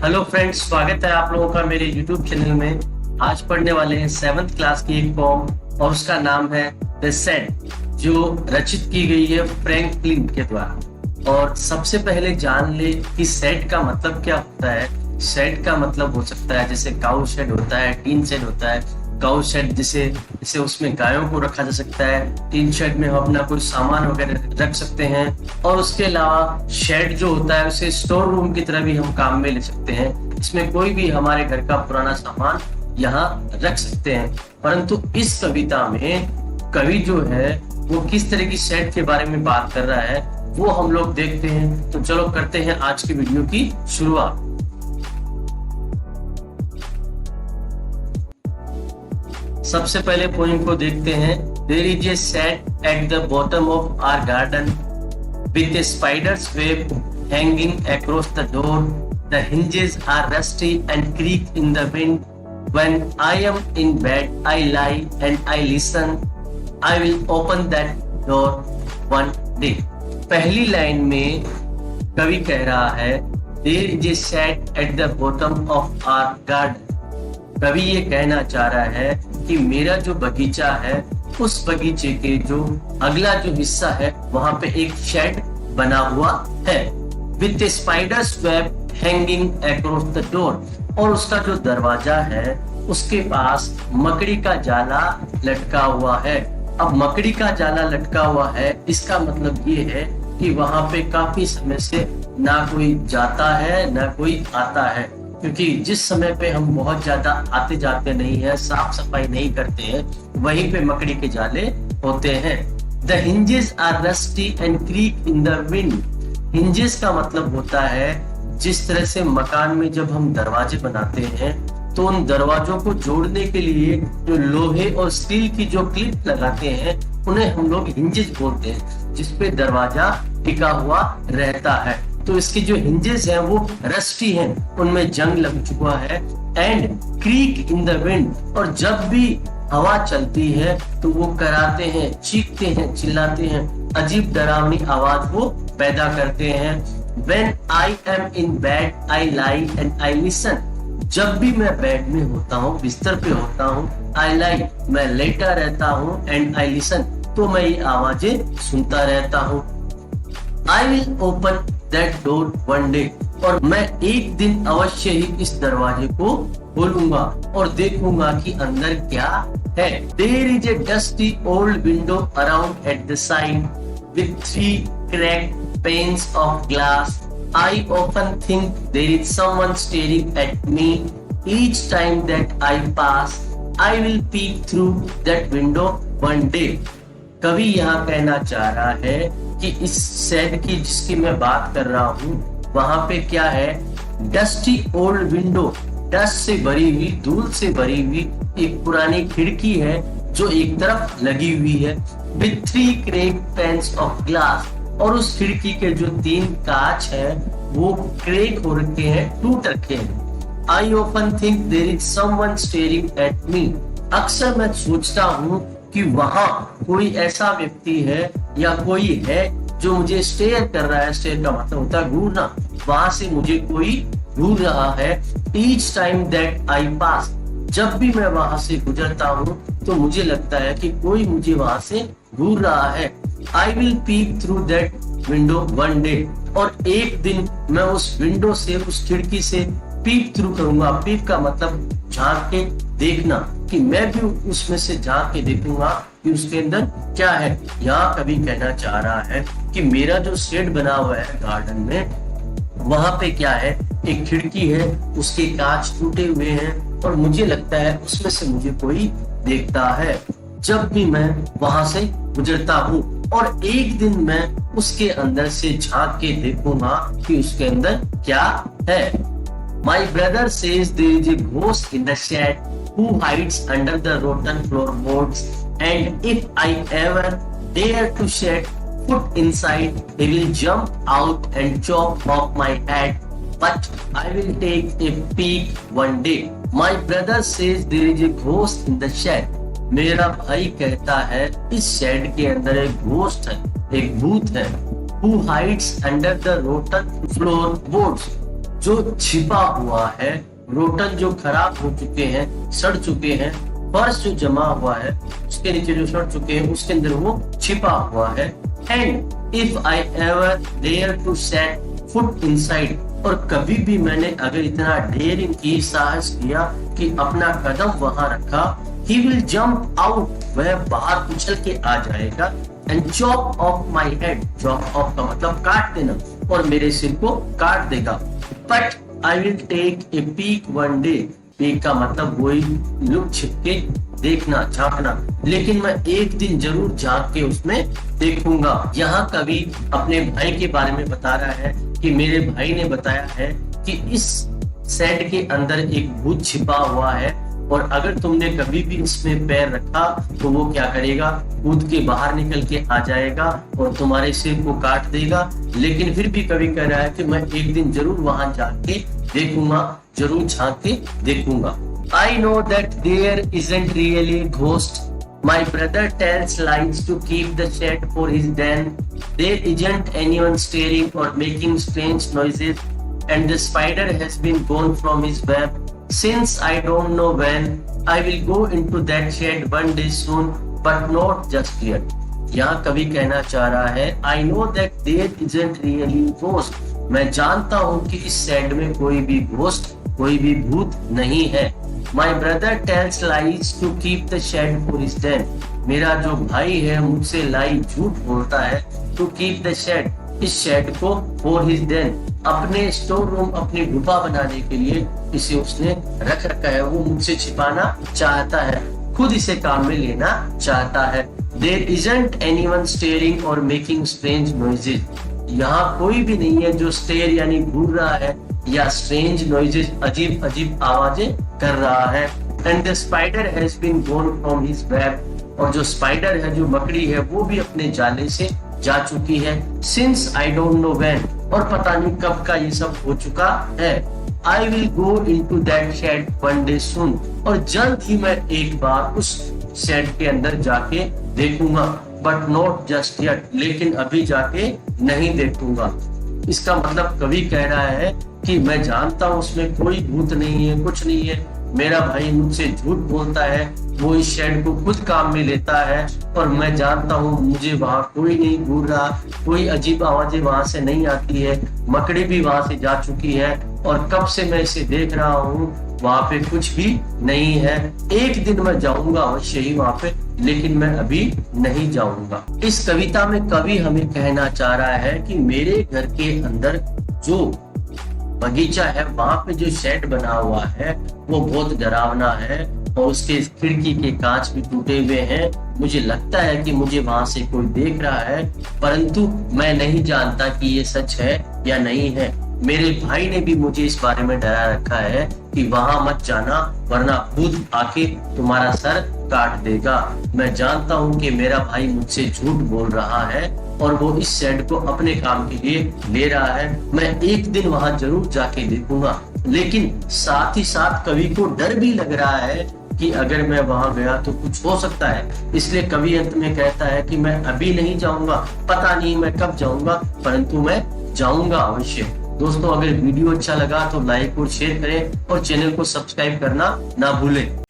Hello friends, स्वागत है आप लोगों का मेरे YouTube चैनल में। आज पढ़ने वाले हैं 7th क्लास की एक पोम और उसका नाम है द सेड, जो रचित की गई है फ्रैंकलिन के द्वारा। और सबसे पहले जान ले कि सेड का मतलब क्या होता है। सेड का मतलब हो सकता है जैसे काउ शेड होता है, टीन शेड होता है। काउ शेड जिसे उसमें गायों को रखा जा सकता है। टीन शेड में हम अपना कोई सामान वगैरह रख सकते हैं। और उसके अलावा शेड जो होता है उसे स्टोर रूम की तरह भी हम काम में ले सकते हैं। इसमें कोई भी हमारे घर का पुराना सामान यहाँ रख सकते हैं। परंतु इस कविता में कवि जो है वो किस तरह की शेड के बारे में बात कर रहा है वो हम लोग देखते हैं। तो चलो करते हैं आज की वीडियो की शुरुआत। सबसे पहले पोएम को देखते हैं। There is a shed at the bottom of our garden with a spider's web hanging across the door. The hinges are rusty and creak in the wind. When I am in bed, I lie and I listen. I will open that door one day. पहली line में कवि कह रहा है There is a shed at the bottom of our garden. कवि ये कहना चाह रहा है कि मेरा जो बगीचा है उस बगीचे के जो अगला जो हिस्सा है वहां पे एक शेड बना हुआ है। With spiders web hanging across the door, और उसका जो दरवाजा है उसके पास मकड़ी का जाला लटका हुआ है। अब मकड़ी का जाला लटका हुआ है इसका मतलब ये है कि वहां पे काफी समय से ना कोई जाता है ना कोई आता है, क्योंकि जिस समय पे हम बहुत ज्यादा आते जाते नहीं है, साफ सफाई नहीं करते हैं, वहीं पे मकड़ी के जाले होते हैं। The hinges are rusty and creak in the wind. Hinges का मतलब होता है जिस तरह से मकान में जब हम दरवाजे बनाते हैं तो उन दरवाजों को जोड़ने के लिए जो लोहे और स्टील की जो क्लिप लगाते हैं उन्हें हम लोग हिंजेस बोलते हैं, जिसपे दरवाजा टिका हुआ रहता है। तो इसके जो हिंजेस हैं वो रस्टी हैं, उनमें जंग लग चुका है। And creek in the wind, और जब भी हवा चलती है तो वो कराते हैं, चीखते हैं, चिल्लाते हैं, अजीब डरावनी आवाज वो पैदा करते हैं। When I am in bed, I lie and I listen. जब भी मैं बेड में होता हूँ, बिस्तर पे होता हूँ, I lie, मैं लेटा रहता हूँ, and I listen, तो मैं ये आवाजें सुनता रहता हूँ। I will open that door one day, और मैं एक दिन अवश्य ही इस दरवाजे को खोलूंगा और देखूंगा कि अंदर क्या है। There is a dusty old window around at the side with 3 cracked panes of glass. I often think there is someone staring at me. Each time that I pass, I will peek through that window one day. कवि यहाँ कहना चाह रहा है कि इस shade की जिसकी मैं बात कर रहा हूँ वहां पे क्या है, डस्टी ओल्ड विंडो, डस्ट से भरी हुई, धूल से भरी हुई एक पुरानी खिड़की है जो एक तरफ लगी हुई है। With 3 cracked panes of glass, और उस खिड़की के जो 3 कांच है वो क्रेक हो रखे हैं, टूट रखे हैं। I often think there is someone staring at me. अक्सर मैं सोचता हूँ कि वहां कोई ऐसा व्यक्ति है या कोई है जो मुझे स्टेयर कर रहा है। स्टेयर का मतलब होता है घूरना, वहां से मुझे कोई घूर रहा है। Each time that I pass, जब भी मैं वहां से गुजरता हूँ तो मुझे लगता है कि कोई मुझे वहां से घूर रहा है। I will peek through that window one day, और एक दिन मैं उस विंडो से, उस खिड़की से पीक थ्रू करूंगा। पीक का मतलब झांक के देखना, कि मैं भी उसमें से झांक के देखूंगा कि उसके अंदर क्या है। यहाँ कभी कहना चाह रहा है कि मेरा जो शेड बना हुआ है गार्डन में, वहां पे क्या है, एक खिड़की है, उसके कांच टूटे हुए हैं और मुझे लगता है उसमें से मुझे कोई देखता है जब भी मैं वहां से गुजरता हूँ। और एक दिन मैं उसके अंदर से झांक के देखूंगा कि उसके अंदर क्या है। My brother says there is a ghost in the shed who hides under the rotten floorboards, and if I ever dare to set foot inside, he will jump out and chop off my head. But I will take a peek one day. My brother says there is a ghost in the shed. मेरा भाई कहता है इस shade के अंदर एक ghost है, एक भूत है। Who hides under the rotten floorboards, जो छिपा हुआ है, रोटन जो खराब हो चुके हैं, सड़ चुके हैं, फर्श जो जमा हुआ है उसके नीचे जो सड़ चुके हैं उसके अंदर वो छिपा हुआ है। And if I ever dare to set foot inside, और कभी भी मैंने अगर इतना डेयरिंग की, साहस किया कि अपना कदम वहां रखा, he will jump out, वह बाहर उछल के आ जाएगा, and chop off my head, chop off का मतलब काट देना, और मेरे सिर को काट देगा। But I will take a peek one day, peek का मतलब वही लुक छिप के देखना, झांकना, लेकिन मैं एक दिन जरूर झांक के उसमें देखूंगा। यहाँ कवि अपने भाई के बारे में बता रहा है कि मेरे भाई ने बताया है कि इस शेड के अंदर एक भूत छिपा हुआ है, और अगर तुमने कभी भी इसमें पैर रखा तो वो क्या करेगा, कूद के बाहर निकल के आ जाएगा और तुम्हारे सिर को काट देगा। लेकिन फिर भी कवि कह रहा है कि मैं एक दिन जरूर वहां जाके देखूंगा, जरूर झांक के देखूंगा। I know that there isn't really a ghost. My brother tells lies to keep the shed for his den. There isn't anyone staring or making strange noises, and the spider has been gone from his web. Since I don't know when, I will go into that shed one day soon, but not just yet. यहाँ कवि कहना चाह रहा है I know that there isn't really a ghost. मैं जानता हूँ कि इस शेड में कोई भी घोस्ट, कोई भी भूत नहीं है। My brother tells lies to keep the shed for his den. मेरा जो भाई है मुझसे लाई झूठ बोलता है to keep the shed, इस शेड को for his den, अपने स्टोर रूम, अपनी गुफा बनाने के लिए इसे उसने रख रखा है। वो मुझसे छिपाना चाहता है, खुद इसे काम में लेना चाहता है। There isn't anyone staring or making strange noises. यहाँ कोई भी नहीं है जो स्टेयर यानी घूर रहा है या स्ट्रेंज नॉइजेस, अजीब अजीब आवाजें कर रहा है। And the spider has been gone from his web, और जो स्पाइडर है, जो मकड़ी है, वो भी अपने जाले से जा चुकी है। Since I don't know when, और पता नहीं कब का ये सब हो चुका है। I will go into that shade one day soon, और जल्द ही मैं एक बार उस शेड के अंदर जाके देखूंगा, बट नॉट जस्ट येट, लेकिन अभी जाके नहीं देखूंगा। इसका मतलब कवि कह रहा है कि मैं जानता हूँ उसमें कोई भूत नहीं है, कुछ नहीं है, मेरा भाई मुझसे झूठ बोलता है, वो इस शेड को खुद काम में लेता है, और मैं जानता हूँ मुझे वहां कोई नहीं घूर रहा, कोई अजीब आवाजें वहां से नहीं आती है, मकड़ी भी वहां से जा चुकी है, और कब से मैं इसे देख रहा हूँ, वहां पे कुछ भी नहीं है। एक दिन मैं जाऊंगा अवश्य ही वहां पे, लेकिन मैं अभी नहीं जाऊंगा। इस कविता में कवि हमें कहना चाह रहा है कि मेरे घर के अंदर जो बगीचा है, वहां पे जो शेड बना हुआ है वो बहुत डरावना है, और उसके खिड़की के कांच भी टूटे हुए हैं। मुझे लगता है कि मुझे वहां से कोई देख रहा है, परंतु मैं नहीं जानता कि ये सच है या नहीं है। मेरे भाई ने भी मुझे इस बारे में डरा रखा है कि वहां मत जाना, वरना खुद आके तुम्हारा सर काट देगा। मैं जानता हूं कि मेरा भाई मुझसे झूठ बोल रहा है, और वो इस शेड को अपने काम के लिए ले रहा है। मैं एक दिन वहां जरूर जाके देखूंगा, लेकिन साथ ही साथ कवि को डर भी लग रहा है कि अगर मैं वहां गया तो कुछ हो सकता है। इसलिए कवि अंत में कहता है कि मैं अभी नहीं जाऊंगा, पता नहीं मैं कब जाऊंगा, परंतु मैं जाऊंगा अवश्य। दोस्तों, अगर वीडियो अच्छा लगा तो लाइक और शेयर करें, और चैनल को सब्सक्राइब करना ना भूलें।